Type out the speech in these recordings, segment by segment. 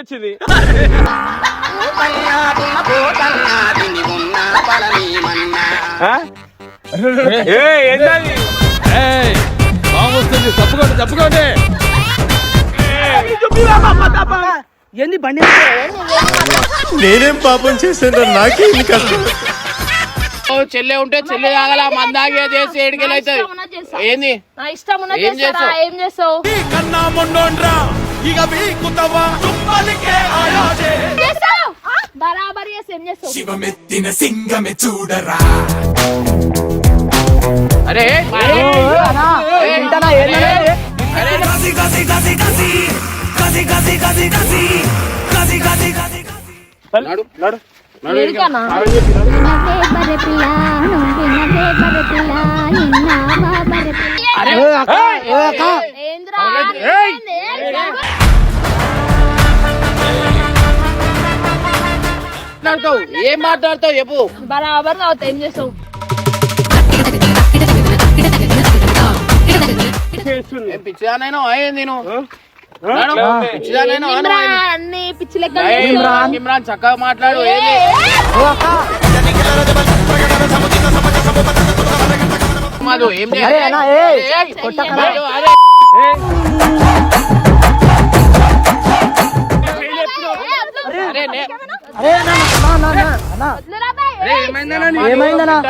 వచ్చింది. తప్పుకోండి ఏంది బండి నేనేం పాపం చేశాను నాకే కష్టం. చెల్లె ఉంటే చెల్లె తాగల మందాగే చేసి ఏడికెళ్ళి అవుతుంది. ఏంది ఏం చేస్తావు? బరాబర్ చేసి ఏం చేస్తావు? శివమెత్తిన సింగమే చూడరా. అరే ఏం మాట్లాడతావు చెప్పు. బరాబర్ అవుతావు ఏం చేస్తావు? పిచ్చిదానైనా అయ్యింది అన్ని పిచ్చి లెక్క ఇమ్రాన్ చక్కగా మాట్లాడు. మధు ఏం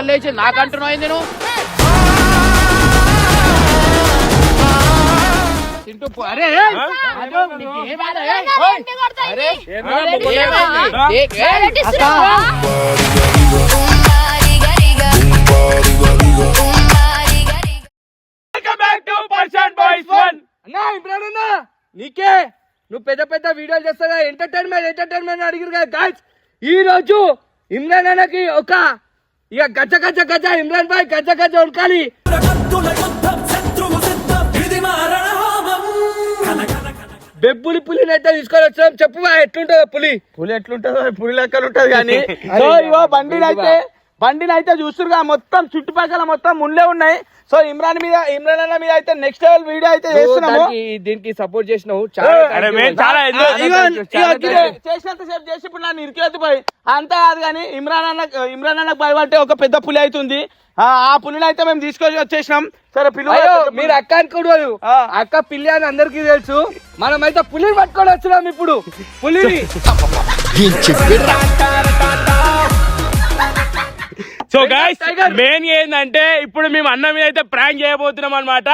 లేచి నాకంటున్నావు ఏంది నువ్వు? అరే నీకే నువ్వు పెద్ద పెద్ద వీడియోలు చేస్తాగా ఎంటర్టైన్మెంట్ అడిగిరు కదా గాయ్స్. ఈ రోజు ఇమ్రాన్ అన్నకి ఒక ఇక గజ ఇమ్రాన్ భాయ్ గజ ఉడకాలి. బెబ్బులి పులిని అయితే తీసుకొని వచ్చాం. చెప్పు ఎట్లుంటుందో పులి ఎట్లుంటుందో పులి లెక్కలు ఉంటది కానీ బండిని అయితే చూస్తురుగా మొత్తం చుట్టుపక్కల మొత్తం ముందే ఉన్నాయి. సో ఇమ్రాన్ అన్న మీద అయితే నెక్స్ట్ లెవెల్ వీడియో అయితే చేస్తున్నాము. దీనికి సపోర్ట్ చేసినావు చేసినంత సేపు చేసి ఇప్పుడు నన్ను ఇరికేది పోయి అంతా కాదు కానీ ఇమ్రాన్ అన్నకు భయపడితే ఒక పెద్ద పులి అవుతుంది. ఆ పులిని అయితే మేము తీసుకొని వచ్చేసినాం. సరే మీరు అక్క అనుకోడు అక్క పిల్లి అని అందరికీ తెలుసు. మనమైతే పులిని పట్టుకొని వచ్చినాం ఇప్పుడు. పులిని సో గైస్ మెయిన్ ఏంటంటే ఇప్పుడు మేము అన్న మీద అయితే ప్రాంక్ చేయబోతున్నాం అనమాట.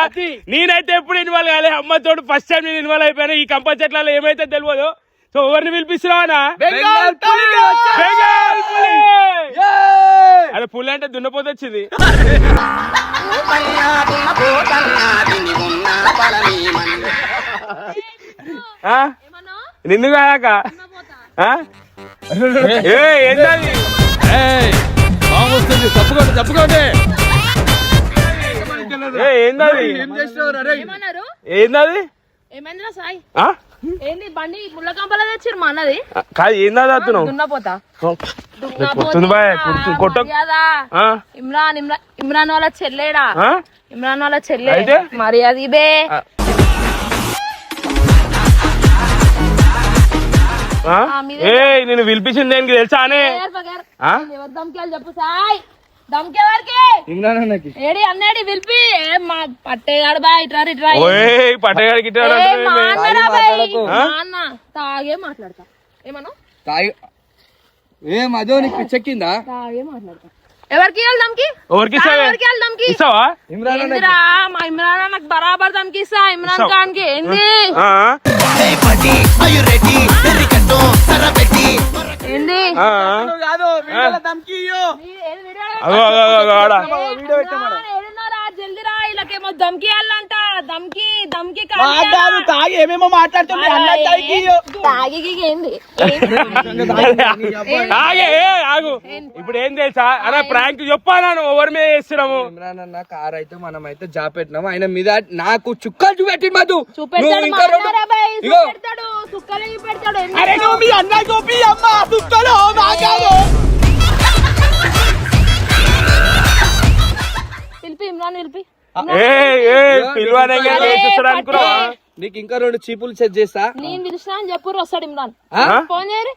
నేనైతే ఎప్పుడు ఇన్వాల్వ్ కాలే, అమ్మతోడు ఫస్ట్ టైం నేను ఇన్వాల్వ్ అయిపోయాను. ఈ కంప చెట్లలో ఏమైతే తెలియదు. సో ఎవరిని పిలిపిస్తున్నావా? అదే పులి అంటే దున్నపోతే వచ్చింది. నిన్ను కాక ఏంటది? తప్పుకోండి ఏందది? ఏందది? ఏమైందిరా సాయి? ఏంది బండి ముళ్ళ కంపల తెచ్చిరు మా అన్నది కాదు. ఏందది అతను దున్నపోతా ఇమ్రాన్ వాళ్ళ చెల్లేడా? ఇమ్రాన్ వాళ్ళ చెల్లె మరి అది బే నేను పిలిపించింది దేనికి తెలుసా అనే దమ్కేయాలి చెప్పు సాయి. దమ్కేవారికి ఏడి అన్నాడు పిలిపి మా పట్టేగాడు బా ఇట్రా పట్టేగాడికి అన్న తాగే మాట్లాడతా. ఏమన్నా అదో నీకు పిచ్చెక్కిందా? తాగే మాట్లాడతా. ఎవరికి దమ్కి ఇస్తావా? మా ఇమ్రాన్ నాకు బరాబర్ దమ్కి ఇస్తా. ఇమ్రాన్ ఖాన్ కి ఏంది జల్దిరా ఇలాకేమో దమ్కి వెళ్ళంట. దమ్కి తాగి ఏమేమో మాట్లాడుతుంది. ఇప్పుడు ఏం తెలుసా అలా ప్రాంక్ చెప్పాను ఎవరి మీద చేస్తున్నాము. ఇమ్రాన్ అన్న కార్ అయితే మనం అయితే జాబ్ పెట్టినాము. ఆయన మీద నాకు చుక్కలు చూపెట్టి మధు చూపెడతాడు. అరే నువ్వు మీ అన్న చూపి అమ్మ చుక్కలు పిలిపి ఇమ్రాన్ పిలిపి పిలువనే అనుకున్నావా? నీకు ఇంకా 2 చీపులు సెట్ చేస్తా. నేను పిలిచినా అని చెప్పు వస్తాడు ఇమ్రాన్. ఆ? ఫోన్ చేయరు.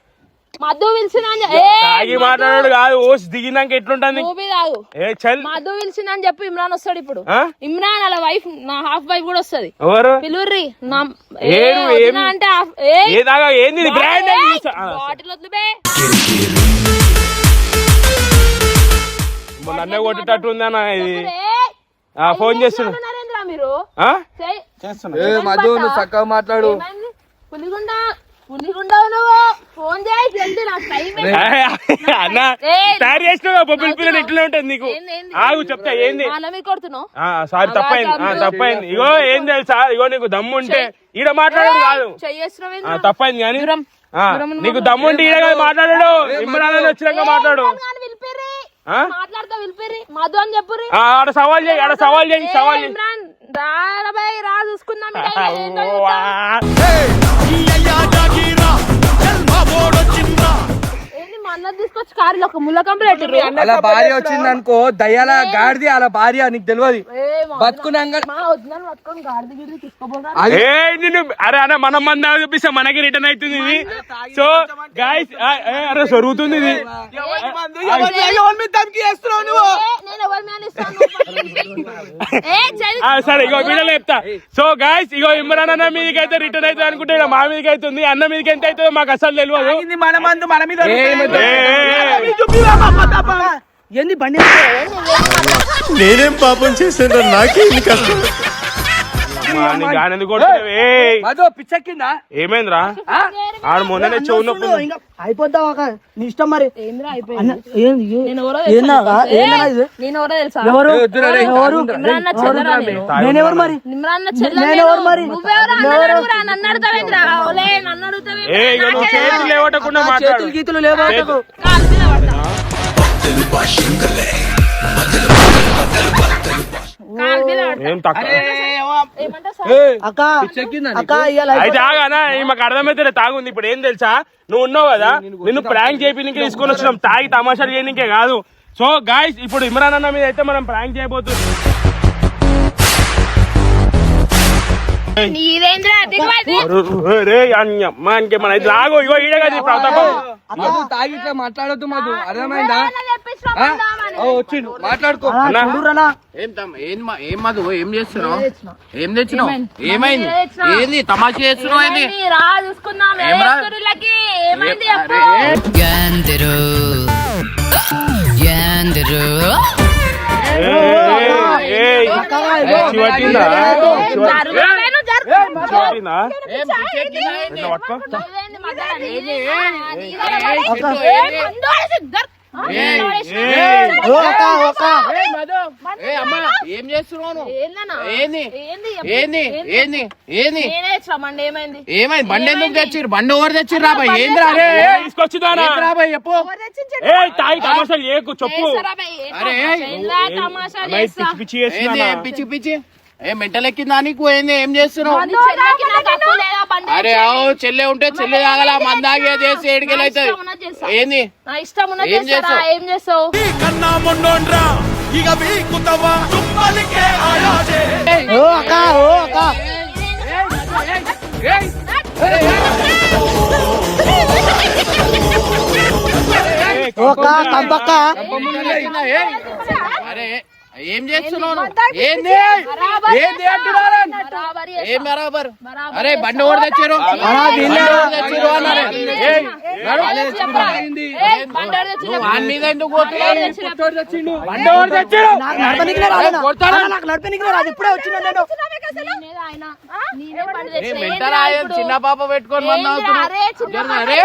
మధు పిలిచినా అని తాగి మాట్లాడాడు కాదు ఓసి దిగినాక ఎట్లుంటుంది తాగు. ఏ చల్ మధు పిలిచినా అని చెప్పు ఇమ్రాన్ వస్తాడు ఇప్పుడు. ఆ? ఇమ్రాన్ అలా వైఫ్ నా హాఫ్ వైఫ్ కూడా వస్తది. ఎవరు పిలుర్రి నా ఏడు ఏం అంటే ఏ దాగా ఏంది బ్రాండ్ బాటిల్ వద్దు బే. నన్నే కొట్టేటట్టు ఉందన్న ఇది ఏయ్, ఫోన్ చేస్తున్నా నరేంద్ర మీరు ఆ? చెయ్. ఏ మధు నువ్వు చక్కగా మాట్లాడు. ఏమైంది? పులిగుండా నువ్వు ఫోన్ చేయి జల్దీ నాకు టైం అన్న తయారు చేసిన బొబ్బిల్ పిల్లలు ఇట్లా ఉంటుంది నీకు ఆగు చెప్తా ఏంది కొడుతున్నావు. సారీ తప్పైంది ఇగో ఏం తెలుసా ఇగో నీకు దమ్ము ఉంటే ఈడ మాట్లాడడు కాదు తప్పైంది కానీ నీకు దమ్ము ఉంటే ఈడ మాట్లాడాడు ఇమ్రాన్ వచ్చినాక మాట్లాడు మాట్లాడతా వెళ్ళిపోయి మధు అని చెప్పు. ఆడ సవాల్ చేయి ఇమ్రాన్ రా చూసుకుందాం. ఏంది మా అన్న తీసుకొచ్చి కారులో ఒక ముళ్ళ కంప్లీట్ అలా భార్య వచ్చింది అనుకో దయ్యాల గాడిది అలా భార్య నీకు తెలియదు బతుకున్నాక పట్టుకొని గాడిద గిడి తీసుకోబోదా. అరే అన్న మనం మంది చూపిస్తే మనకి రిటర్న్ అవుతుంది ఇది సో గాయస్ అరే జరుగుతుంది ఇది సరే ఇగో వీడియోలో చెప్తా సో గాయస్ ఇగో ఇమ్రాన్ అన్న మీదకి అయితే రిటర్న్ అవుతుంది అనుకుంటే మా మీదకి అవుతుంది అన్న మీదకి ఎంత అవుతుందో మాకు అసలు తెలియదు మన మందు మన మీద ఏంది బండి నేనేం పాపం చేశాను నాకే ఇన్ని కష్టం మధు పిచ్చెక్కిందా ఏమైందిరా ఆడు మొన్ననే చెవు నొప్పి అయిపోతావా నీ ఇష్టం మరి ఏంద్రా అన్న, అయిపోయింది. ఏంది నేనెవరో ఏందా ఇది? నేనెవరో తెలుసా? ఎవరు వద్దురా రే. ఎవరు ఇమ్రాన్ నా చెల్లెరా నేను. నేనెవరు మరి ఇమ్రాన్ నా చెల్లె నేనెవరు మరి? నువ్వెవరో అన్నని అడుగురా. నన్ను అడుగుతావేంద్రా? ఓలే, నన్ను అడుగుతావేంద్రా? ఏ ఇగో నువ్వు చేతులు లేవటకుండా మాట్లాడు చేతులు గీతులు లేవు కాలు మీద పడతా. కాలు మీద పడతా. ఏం తక్కువ ఏమంటావు సార్? అక్క అక్క ఇయ్యాల అయితే ఆగానా మాకు అర్థమైతే తాగుంది ఇప్పుడు ఏం తెలుసా నువ్వు ఉన్నావు కదా నిన్ను ప్రాంక్ చేయడానికి తీసుకొని వచ్చినాం తాగి తమాషాలు చేయడానికే కాదు సో గాయస్ ఇప్పుడు ఇమ్రాన్ అన్న మీద అయితే మనం ప్రాంక్ చేయబోతున్నాం నీదేంద్రా దిగువది? రే అమ్మకి మన ఇది లాగో ఇగో ఈడే కదా ఈ ప్రతాపం మధు తాగి ఇట్లా మాట్లాడొద్దు మధు అర్థమైందా తెప్పించినా వచ్చిండు మాట్లాడుకో చూడురనా ఏం మధు ఏం చేస్తున్నావు ఏం తెచ్చినావు ఏమైంది ఏంది తమాషా చేస్తున్నావు ఏంది రా చూసుకుందాం. ఏం రా? ఏస్తురులకి ఏమైంది చెప్పు. జరుగుతావేను, జరుగు. ఏం పిచ్చెక్కిందా ఏంది? నువ్వేంది మధ్యలో? నీదే. అమ్మా ఏం చేస్తున్నావు నువ్వు? ఏందన్నా? ఏంది ఏంది? ఏంది ఏంది ఏంది నేనే ఇచ్చామండి. ఏమైంది? ఏమైంది బండి ఎందుకు తెచ్చిర్రు బండి ఎవరు తెచ్చిర్రు రాబాయ్ ఏంది తీసుకొచ్చిందానా రాబాయ్ చెప్పు ఏ తాగి తమాషాలు చేయకు చెప్పు అరే, తమాషా నైట్ పిచ్చి పిచ్చి ఏంది చేస్తున్నా ఏం పిచ్చి పిచ్చి ఏ మెంటల్ ఎక్కిందా నీకు ఏంది ఏం చేస్తున్నావు అరే ఆవు చెల్లె ఉంటే చెల్లె తాగల మందాగే చేసి ఏడికెళ్ళి అవుతుంది ఏంది నా ఇష్టం ఉన్నది ఏం చేస్తారా? చేస్తావు? ఏం చేస్తావు? కన్నా మొండోండ్రా ఇక వీకుతవా తుమ్మలికే ఆయాజే ఓ అక్క ఓ అక్క కంపక్క అరే ఏం చేస్తున్నావు నువ్వు? ఏంది ఏంది అంటున్నారు ఏం బరాబర్ అరే బండి ఎవరు తెచ్చారు తెచ్చారు అన్నారు నువ్వు వాని మీద ఎందుకు పోతున్నావు బండి ఎవరు తెచ్చారు నాకు నడపనికిలే రాదు నాకు నడపనికిలే రాదు ఇప్పుడే వచ్చిన నేను మెంటల్ చిన్న పాప పెట్టుకొని మంది అవుతున్నావు అరే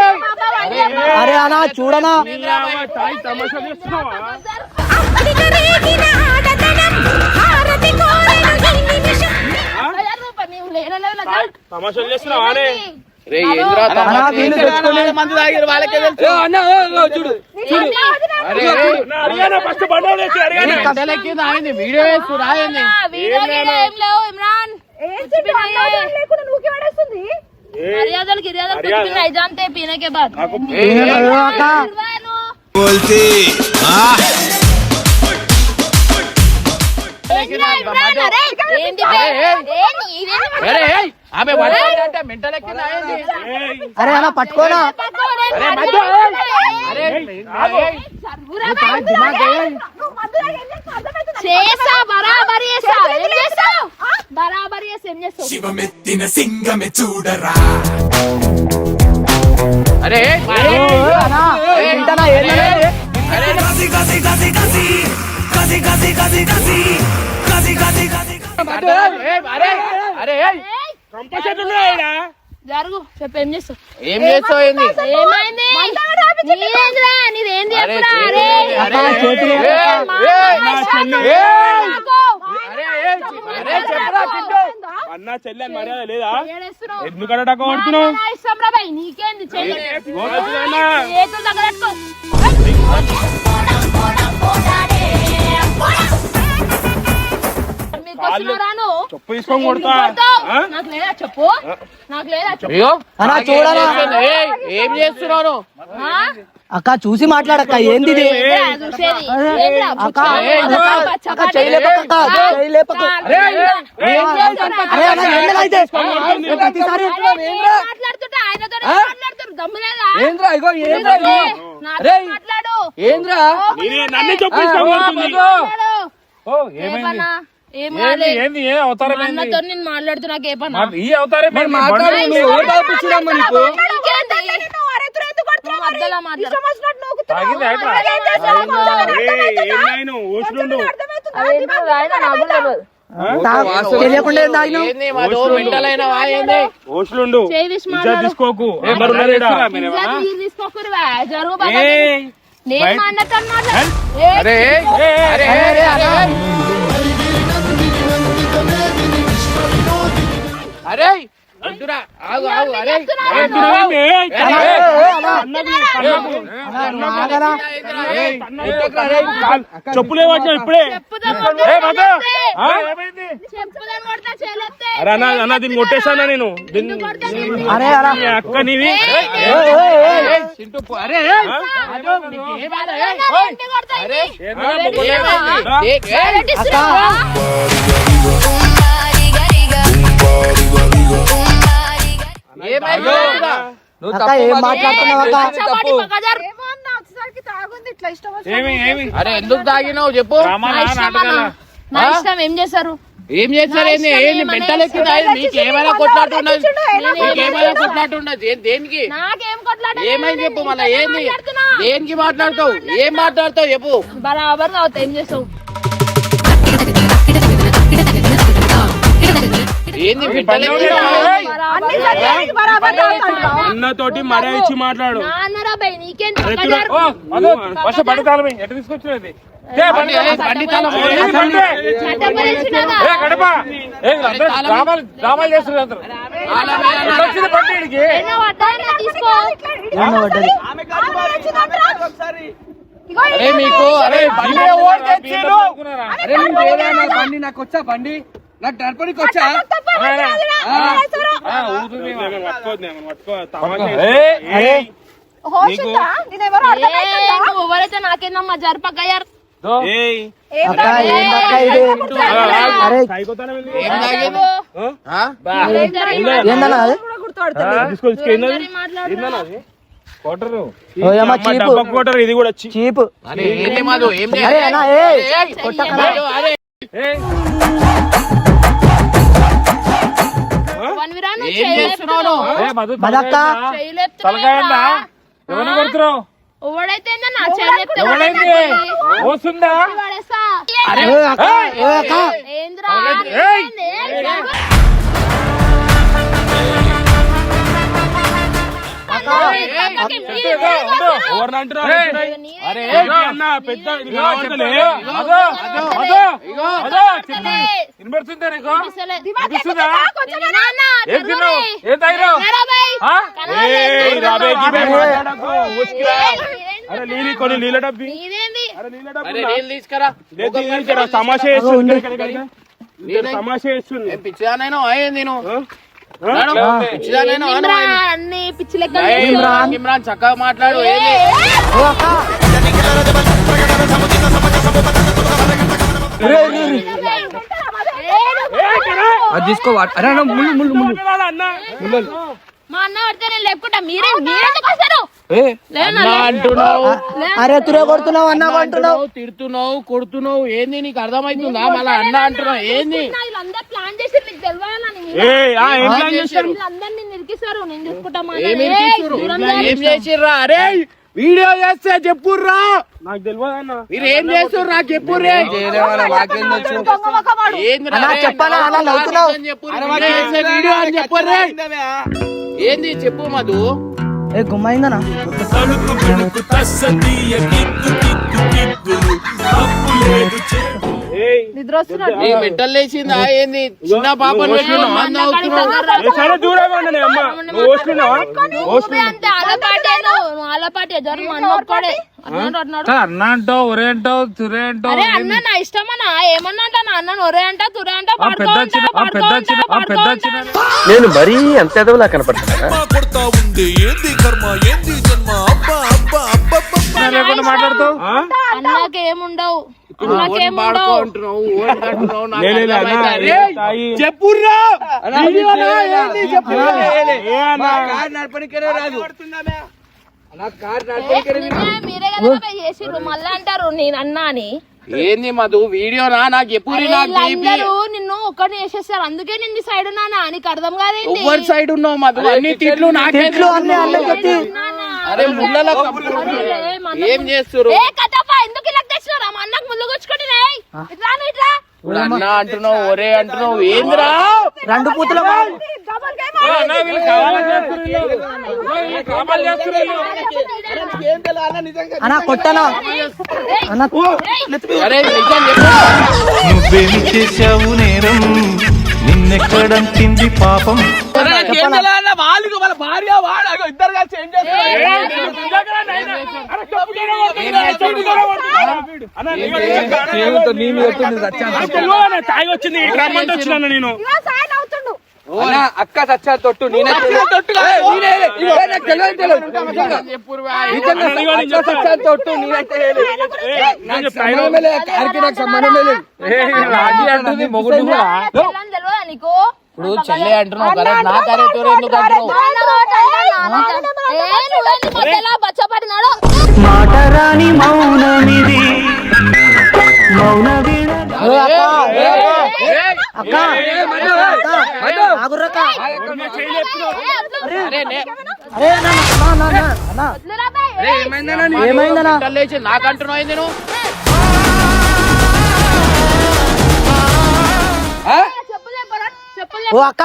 అరే అన్నా చూడనా తాగి తమాషాలు చేస్తున్నావా తమాషాలు చేస్తున్నావా అనే రే ఏంద్రా అన్నా వీళ్ళు తెచ్చుకొని మందు తాగిరు వాళ్ళకే తెలుసు అన్న చూడు అరే ఫస్ట్ బండి తెచ్చి అడిగాను మెంటల్ ఎక్కింది ఆగింది వీడియో వేస్తు రాయింది మర్యాదలు గిర్యాదలు కుछ नहीं जानते पीने के बाद ఓ అక్క बोलती అరే ఆమె పడతాడంటే మెంటల్ ఎక్కిందా ఏంది? అరే అన్న పట్టుకోనా అరే చేసా బరాబర్ చేసా ఏం చేస్తావు బరాబర్ చేసి ఏం చేస్తావు శివమెత్తిన సింగమే చూడరా అరే తింటానా ఏంటనే కసి కసి కసి కసి కసి కసి కసి కసి కసి కసి కసి అరే అరే జరుగు చెప్పు ఏం చేస్తావు ఏం చేస్తావు ఏంది? ఏమైంది నీదేంద్రా నీదేంది అరే ఎప్పుడా అరే అరే చేతులు అరే అన్న చెల్లి అని మర్యాద లేదా ఏడేస్తున్నావు? ఎందుకు అడగ కొడుతున్నావు నా ఇష్టం రా భయ్ నీకేంది చెయ్యి పోతుందన్నా. చేతులు తగలెట్టుకో మీకు వస్తున్నారా నువ్వు? చెప్పు తీసుకొని కొడతా కొడతావు? ఆ? నాకు లేదా చెప్పు నాకు లేదా చెప్పు అయ్యో అన్నా చూడరా ఏయ్, ఏం చేస్తున్నావు? ఆ? అక్క చూసి మాట్లాడక్క ఏంది ఇది ఏంద్రా చూసేది? ఏంద్రా అక్క బుచ్చ? అక్క చేయలేపక్క చేయలేపక్క అరే అన్న ఎందుకైతే ప్రతిసారి మాట్లాడుతుంటే ఆయనతో మాట్లాడుతారు దమ్ము లేదా ఏంద్రా ఇగో ఏంద్రా ఇది? నాతో మాట్లాడు ఏంద్రా నన్ను చెప్పు తీసుకొని కొడుతుంది. మాట్లాడు. ఓ ఏమైంది ఏమన్నా? ఏం ఏంది కాలే. ఏంది ఏ అవతారం మా ఏంది అన్నతో నేను మాట్లాడుతున్నా ఏ పని ఈ అవతారం మరి ఏంది? మాట్లాడు నువ్వు ఓటు ఆపించినమ్మా నీకు తాగింది ఏంట్రా? ఏమైనా ఊసులుండు తెలియకుండా ఏం తాగినావు ఏంది మాతో మెంటల్ అయినవా ఏంది? ఊసులుండు చేయి తీసి ఇజ్జత్ మాట్లాడు. తీసుకోకు ఏ మరి ఎవరున్నారు ఈడ? చేస్తురా మీరు? ఇజ్జత్ మీరు తీసుకోకురువా? జరుగు బాబా. ఏయ్, నేను మా అన్నతో మాట్లాడు. ఏయ్, అరే అరే అరే వద్దురా, ఆగు ఆగు అరే ఏంటిది? ఏయ్, చెప్పులే వచ్చా ఇప్పుడే చెప్పుదాం ఆ? చెప్పుదాం కొడతా చేయలేస్తే. అరే అన్న అన్న దీన్ని కొట్టేశానా నేను దీన్ని అరే అరా నీ అక్క నీవి చింటూ పో. అరే అదో నీకు ఏమైంది? ఏంటి కొడతా ఇది? ఏమైంది? ఏంటి ఇస్తున్నావా? ఏమైంది? నువ్వు అక్క తప్పు ఏం మాట్లాడుతున్నావు. మాట్లాడుతున్నావు అక్క చపాటి పక్కదారు. ఏమి ఏమి అరే ఎందుకు తాగినావు చెప్పు? నా ఇష్టం అన్న. నా ఇష్టం ఏం చేశారు ఏం చేస్తారు ఏంది? ఏంది మెంటల్ ఎక్కిందా? నీకు ఏమైనా కొట్లాట ఉన్నది? నీకేమైనా కొట్లాట ఉన్నది? దేనికి? నాకేం కొట్లాట ఏమైంది చెప్పు మళ్ళా? ఏంది? మాట్లాడుతున్నా. దేనికి మాట్లాడతావు? ఏం మాట్లాడతావు చెప్పు? బరాబర్ అవుతా ఏం చేస్తావు ఏంది మెంటల్ ఎక్కిందా? అన్నతోటి మర్యాద ఇచ్చి మాట్లాడు నాన్నరా భయ్ నీకేం అరే పక్కదారు. చూడు. ఓ అదో ఫస్ట్ బండి తాళం ఎట్లా తీసుకొచ్చినది బండి తాళం చట్టపరిచినదా? గడప డ్రామాలు చేస్తున్నారు అందరూ ఎట్లా వచ్చింది బండి ఈడికి? ఎన్నో వడ్డాయినా తీసుకో ఏమో పడ్డది అరే మీకు అరే బండి ఓడి తెచ్చిండు. అరే నువ్వు ఏదైనా బండి నాకు వచ్చా బండి నాకు నడపడానికి వచ్చా నువ్వు ఎవరైతే నాకేందమ్మా జరపకయ్యారు అక్క ఏందక్క ఇది అరే ఏం తాగింది? ఆ? ఏందన్నా అది ఓయమ్మ చీపు కోటర్ ఇది కూడా చీపు అరే ఏంది మాధు? ఏం అరే అన్న ఏ కొట్టకరా. అరే ఏం చేస్తున్నావు? మదక్క తలకాయందా ఎవరిని కొడుతున్నావు? ఎవడైతే నా ఎవడైంది వస్తుందా? ఏ అక్క ఏ అక్క ఏంద్రా ఏయ్! ఎవరిని అంటున్నావు? అరే అన్న పెద్ద ఇది కావాల్సిందే. అదో అదో ఇగో అదో చెప్పు వినబడుతుందా నీకు? వినిపిస్తుందా? ఏం తిన్నావు? ఏం తాగినావు? ఆ? ఏయ్, రాబే గిబే మాట్లాడకు. ఊసుకురా. అరే నీళ్ళు కొన్ని నీళ్ళ డబ్బి ఇదేంది అరే నీళ్ళ డబ్బి అరే నీళ్ళు తీసుకురా. తమాషా చేస్తుంది తమాషా చేస్తుంది ఏం పిచ్చిదానైనా అయ్యింది నువ్వు? ఆ? పిచ్చిదానైనా అన్ని పిచ్చి లెక్క ఇమ్రాన్ చక్కగా మాట్లాడు. ఏంది? ఓ అక్క అది తీసుకో అరే అన్న, ముళ్ళు ముళ్ళు ముళ్ళు ముళ్ళు. మా అన్న పడితే నేను లేపుకుంటా. మీరెందుకు వస్తారు? అన్నా అంటున్నావు, అరే తురే కొడుతున్నావు అన్న అంటున్నావు. తిడుతున్నావు, కొడుతున్నావు, ఏంది నీకు అర్థమవుతుందా? మళ్ళా అన్న అంటున్నావు ఏంది? వీళ్ళందరూ ప్లాన్ చేసి నీకు తెలియాలని వీళ్ళందరినీ నిరికిస్తారు. నేను చూసుకుంటా. మా ఏం అన్న. ఇరికిస్తుర్రు? దూరం జరగ. ఏం చేసిర్రా? అరే వీడియో చేస్తే చెప్పుర్రా. నాకు తెలియదు అన్న. మీరు ఏం చేస్తుర్రు నాకు చెప్పుర్రే. చేయలే వాళ్ళ మాకేం తెలుసు. ఏందిరా? అన్నా అరే, చెప్పాలా? అన్నా, అన్నా నవ్వుతున్నావు. అని చెప్పుర్రు. వీడియో చేస్తే వీడియో అని చెప్పుర్రే. ఏంది చెప్పు మధు. ఏ గుమ్మైందనా? తణుకు బెణుకు తస్సదీయ కిక్కు కిక్కు కిక్కులు తప్పు లేదు చెప్పు. నిద్ర వస్తున్నాడు. నీ మెంటల్ లేచిందా ఏంది? చిన్న పాపను పెట్టుకున్నావు, మంద అవుతున్నావు. సరే దూరంగా ఉండండి అమ్మ. నువ్వు వస్తున్నావా? నువ్వే అంతే ఆలపాటే నువ్వు ఆలపాటే జ్వరం అన్న ఒక్కడే అన్నాడు. అన్న అంటావు, ఒరే అంటావు, తురే అంటావు. అరే అన్న నా ఇష్టమన్నా ఏమన్నా అంటా నా అన్న ఒరే అంటా తురే అంటా పెద్ద నేను మరీ అంత ఎదవలా కనపడుతున్నా. మా కొడతా ఉంది ఏంది కర్మ ఏంది జన్మ అబ్బా అబ్బా అబ్బా లేకుండా మాట్లాడుతావు. అన్నకేముండవు పాడుకో అంటున్నావు, ఓన్ అంటున్నావు, నాకు లే, లే, లే, అన్న, అర్థమైతే. తాయి. చెప్పుర్రా. అన్నా, వీడియోలో చేయలే. ఏంది చెప్పుర్రా. మా కారు నడపనికనే రాదు. నా కారు నడపనికనే మీరే కదా చేసిర్రు మళ్ళా అంటారు నేను అన్నా అని. ఏంది మధు వీడియోనా? నాకు చెప్పుర్రి. నాకు వీళ్ళందరూ నిన్ను ఒక్కడిని వేసేస్తారు. అందుకే నిన్ను సైడ్ ఉన్నానా నీకు అర్థం కాదేంటి? ఎవరి సైడ్ ఉన్నావు మధు? అన్ని తిట్లు నాకే. అరే ముళ్ళలో ఏం చేస్తురు? ఏ కథపా ఎందుకు ఇలా తెచ్చినారా? మా అన్నకు ముళ్ళు గుచ్చుకుంటున్నాయి. ఇట్లా ఇట్లా అన్న అంటున్నావు, ఒరే అంటున్నావు, ఏందిరా? రెండు పూతుల అన్నా కొట్టనా అన్న? అరే నిజం చెప్పు. నువ్వేం చేశావు నేరం, నిన్నెక్కడంటింది పాపం. వాళ్ళకి వాళ్ళ భార్య వాడు ఇద్దరు కలిసి ఏం చేస్తారు? దేవునితో నీ మీద ఎత్తుంది సత్యాన్ని. తాగి వచ్చింది రమ్మంటే వచ్చినాను నేను. అన్నా, అక్క సచ్చా తొట్టు నేనే చెప్పుర్రా. తొట్టు నేనైతే నాకు సంబంధమే లేదు. కారికి నాకు సంబంధమే లేదు. రాజీ అంటుంది మొగుడు కూడా. పిల్లని తెలియదా నీకు? ఇప్పుడు చెల్లె అంటున్నావు కదా, నా కరే తోడు ఎందుకు అంటున్నావు? నువ్వేంది మధ్యలో బచ్చపడినాడు? మాటరాని మౌనమిది మౌన వీణ అక్క ఆగుర్రక్క. అరే నే- అరే అన్న అన్న వదిలేరా బాయ్? ఏమైందనా? మెంటల్ లేచి నాకంటున్నావు ఏంది నువ్వు? ఓ అక్క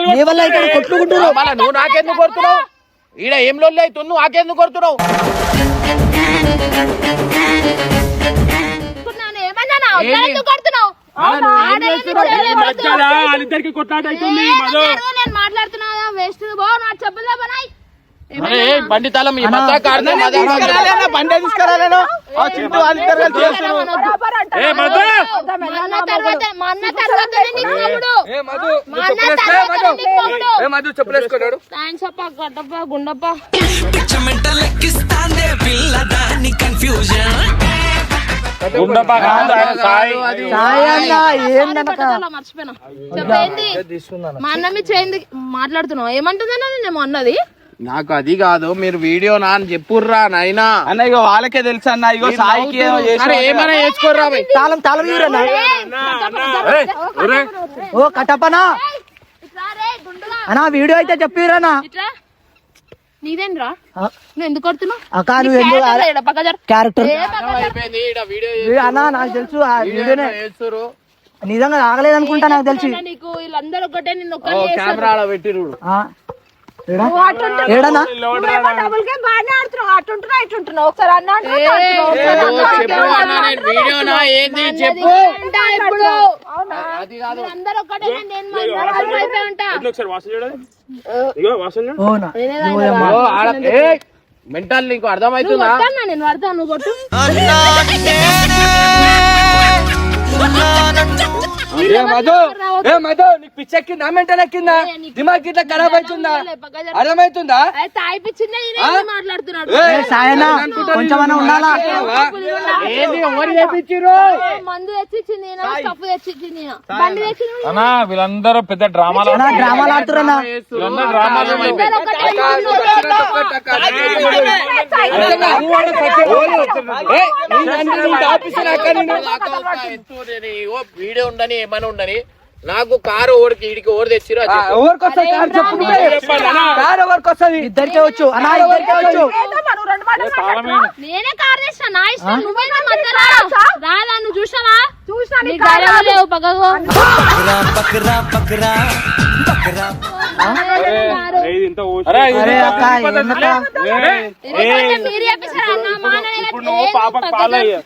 నీ వల్ల అయితే కొట్టుకుంటున్నారు. మళ్ళా నువ్వు నాకెందుకు కొడుతున్నావు? ఈడ ఏం లొల్లి అవుతుంది, నువ్వు నాకెందుకు కొడుతున్నావు? వాళ్ళిద్దరికి కొట్లాట అవుతుంది మధు. నేను మాట్లాడుతున్నా వేస్ట్ బాగు నా చెప్పులే బనాయ్. అరే బండి తాళం ఈ మధ్య కారణం అదే కాదు. బండి తీసుకురాలేను. ఆ చింటూ వాళ్ళిద్దరు కలిసి చేస్తారు. ఏ మధు, మా అన్న తర్వాతనే నీకు మొగుడు. ఏ మధు మా అన్న తర్వాతనే నీకు మొగుడు. ఏ మధు చెప్పులేసుకున్నాడు. థాంక్స్ అప్ప గడ్డప్ప గుండప్ప. పిచ్చ మెంటలెక్కిస్తాందే పిల్లదాని కన్ఫ్యూజన్ గుండప్ప కాదు, ఆయన సాయి. సాయి అన్న ఏందనక అలా మర్చిపోయినా చెప్పేంది మా అన్న మీద చేయింది మాట్లాడుతున్నావు ఏమంటుందన్నా నేను అన్నది నాకు అది కాదు, మీరు వీడియో నా అని చెప్పుర్రా నాయనా. అన్న ఇగో వాళ్ళకే తెలుసు అన్న. ఇగో సాయికి ఏమో చేసి అరే ఏమైనా చేసుకోర్రా బై. తాళం ఇవ్వరన్నా. ఓ కట్టపనా ఇట్లా రే గుండుగా అన్నా వీడియో అయితే చెప్పిరన్నా. ఇట్లా నీదేంద్రా నువ్వు ఎందుకు కొడుతున్నావు అక్క నువ్వు ఎందుకు క్యారెక్టర్ అయిపోయింది ఈడ వీడియో అన్నా నాకు తెలుసు ఆ వీడియోనే చేస్తురు. నిజంగా ఆగలేదు అనుకుంటా నాకు తెలిసి. నీకు వీళ్ళందరూ ఒకటే నిన్ను ఓ కెమెరా పెట్టిరు. ఏడనా వీడియో నా ఏంది చెప్పు. అది కాదు అందరూ ఒకటే నేను అయిపోయి ఉంటా ఒకసారి వాసన చూడండి. ఇగో వాసన చూడు. ఓనా మెంటల్ నీకు అర్థమవుతుందా? నేను పడతా నువ్వు కొట్టు ఏ మధు నీకు పిచ్చెక్కిందా మెంటల్ ఎక్కిందా దిమాగ్ ఇట్లా ఖరాబ్ అవుతుందా అర్థమవుతుందా తాయిపించిందే మాట్లాడుతున్నాడు సాయనా కొంచెమన్నా ఉండాలా ఏంది ఎవరు చేపించిర్రు మందు తెచ్చిచ్చింది స్టఫ్ తెచ్చిచ్చింది బండి తెచ్చింది అన్నా వీళ్ళందరూ పెద్ద డ్రామాలు డ్రామాలు ఆడుతున్నా వీళ్ళందరూ డ్రామాలు వీడియో ఉండని ఏమైనా ఉండని నాకు కారు ఓడికి ఇడికి ఓడి తెచ్చిరు ఎవరికి వస్తుంది కారు చెప్పు కారు ఎవరికి వస్తుంది ఇద్దరికే వచ్చు అన్నా ఇద్దరికే వచ్చు నేనే కార్ చేసిన నా ఇష్టం నువ్వేనా మధ్యలో రాదా నువ్వు చూసావా లేవు పక్కకు మీరు చెప్పేసారు అన్న ఇప్పుడు నువ్వు పాపకు పాలయ్యా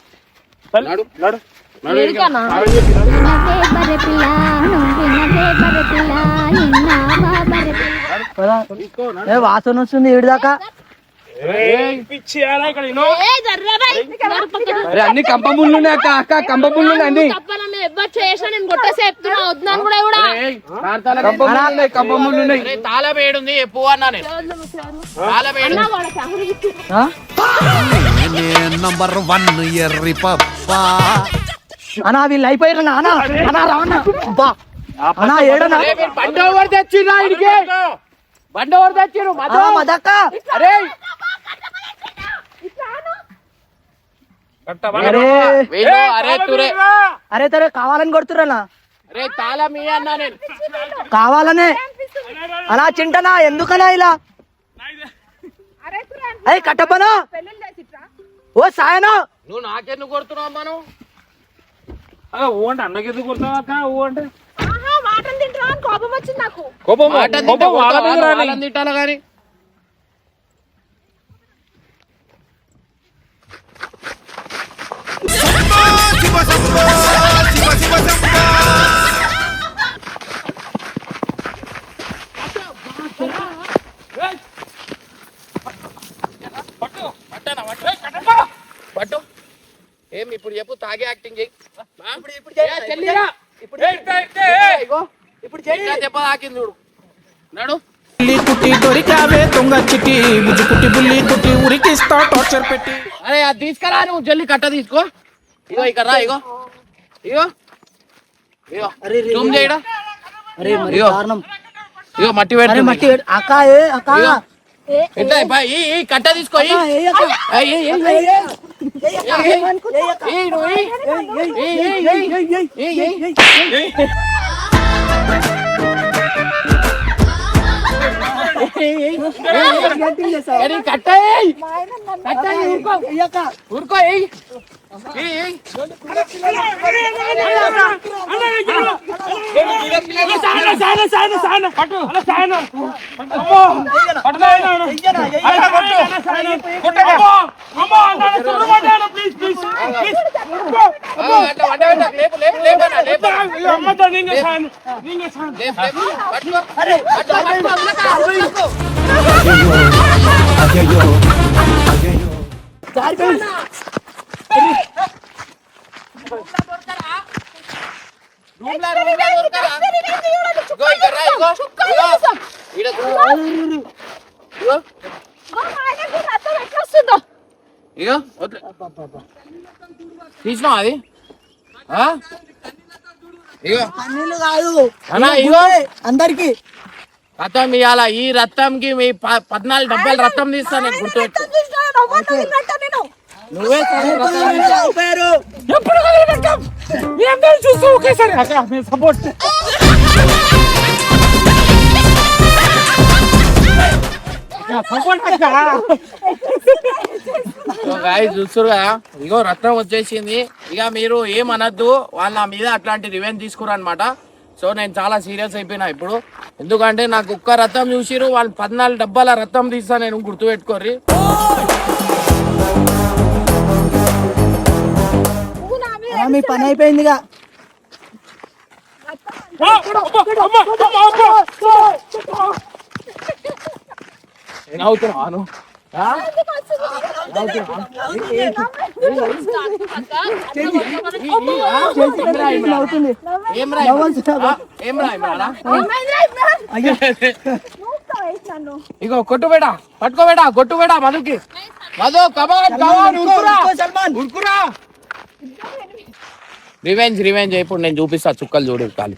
వాసన వస్తుంది ఏడు దాకా పిచ్చి ఇక్కడ అరే అన్ని కంపముళ్ళు ఉన్నాయి అక్క అక్క కంపముళ్ళు అన్ని ఎవ్వరు చేసినా నేను కొట్టేసి చెప్తున్నా వద్దాను కూడా కంపముళ్ళు ఉన్నాయి తాళం ఏడుంది ఎప్పు అన్నా నేను తాళం ఏడు అన్నా వీళ్ళు అయిపోయారు అన్నా అన్నా రావన్నా అన్నా ఏడనా బండి ఎవరు తెచ్చిరా ఇడికి బండి ఎవరు తెచ్చిరు మదక్క అరే అరే తురే అరే తరే కావాలని కొడుతున్నా అరే తాళం ఏ అన్నా నేను కావాలనే అలా చింటనా ఎందుకనా ఇలా అయ్యి కట్టపనా ఓ సాయనా నువ్వు నాకెందుకు కొడుతున్నావు అమ్మా నువ్వు ఊ అంటే అన్నకి ఎందుకు కొడతావా ఊ అంటే కోపం వాళ్ళని తిట్టాలి కానీ పట్టు ఏం ఇప్పుడు చెప్పు తాగే యాక్టింగ్ చెయ్యి ఇప్పుడు దెబ్బ తాకింది చూడు నడు కుట్టి దొరికావే దొంగ చిట్టి బుజ్జి కుట్టి బుల్లి కుట్టి ఉరికిస్తా టార్చర్ పెట్టి అరే అది తీసుకురా నువ్వు జల్లి కట్ట తీసుకో ఇగో ఇక్కడ రా ఇగో ఇగో ఇగో జూమ్ చేయడా ఇగో ఇగో మట్టి పెట్టి మట్టి అక్క ఏ అక్క ఈ కట్ట తీసుకో కట్ట ఊరుకో తీసినా అది నీళ్ళు కాదు అన్నా ఇగో అందరికి రథం ఇవ్వాల ఈ రథంకి మీ 14 డబ్బాలు రథం తీస్తా నేను గుర్తుపెట్టు నువ్వే అయిపోయారు ఎప్పుడు చూస్తూ ఒకేసారి సపోర్ట్ చూస్తురు కదా ఇగో రత్నం వచ్చేసింది ఇక మీరు ఏమనద్దు వాళ్ళ నా మీద అట్లాంటి రివెంజ్ తీసుకురు అనమాట సో నేను చాలా సీరియస్ అయిపోయినా ఇప్పుడు ఎందుకంటే నాకు ఒక్క రథం చూసిరు వాళ్ళు 14 డబ్బాల రథం తీస్తా నేను గుర్తుపెట్టుకోర్రి మీ పని అయిపోయిందిగా అవుతున్నాను ఏమ్రా ఇమ్రానా? ఇగో కొట్టు బేటా, పట్టుకో బేటా, కొట్టు బేటా మధుకి. మధు కమాన్ ఉరుకురా. రివెంజ్ ఇప్పుడు నేను చూపిస్తా, చుక్కలు చూడు కాలి.